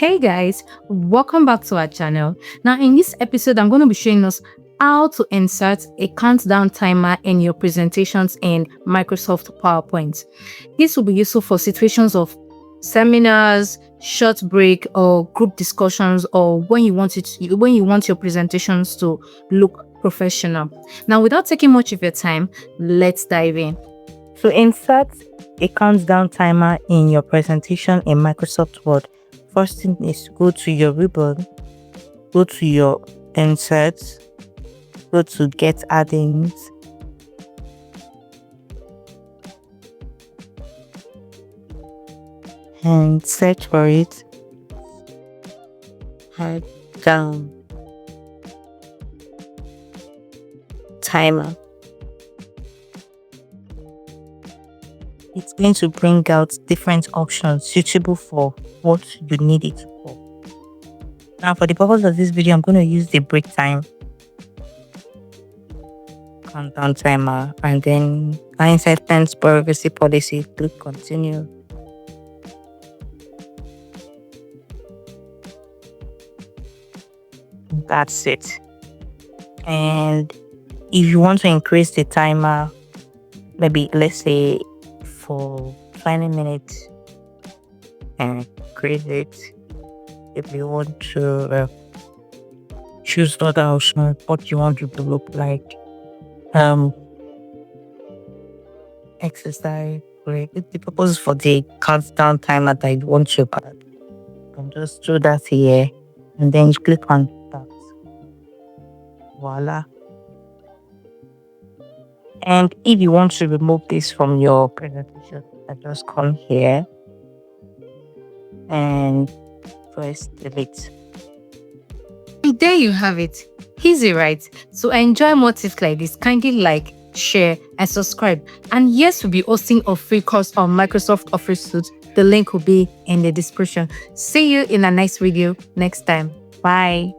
Hey guys, welcome back to our channel. Now in this episode, I'm going to be showing us how to insert a countdown timer in your presentations in Microsoft PowerPoint. This will be useful for situations of seminars, short break, or group discussions, or when you want your presentations to look professional. Now, without taking much of your time, let's dive in. To insert a countdown timer in your presentation in Microsoft Word, first thing is go to your ribbon, go to your inserts, go to get add-ins, and search for it. Head down timer. It's going to bring out different options suitable for what you need it for. Now, for the purpose of this video, I'm going to use the break time countdown timer, and then line sentence privacy policy. Click continue. That's it. And if you want to increase the timer, maybe let's say for 20 minutes, and increase it. If you want to choose other option, what you want it to look like, exercise break. The purpose for the countdown timer that you want to add, you can just do that here, and then you click on that. Voila. And if you want to remove this from your presentation, I just come here and press delete. And there you have it. Easy, right? So enjoy more tips like this. Kindly like, share, and subscribe. And yes, we'll be hosting a free course on Microsoft Office Suite. The link will be in the description. See you in a next video next time. Bye.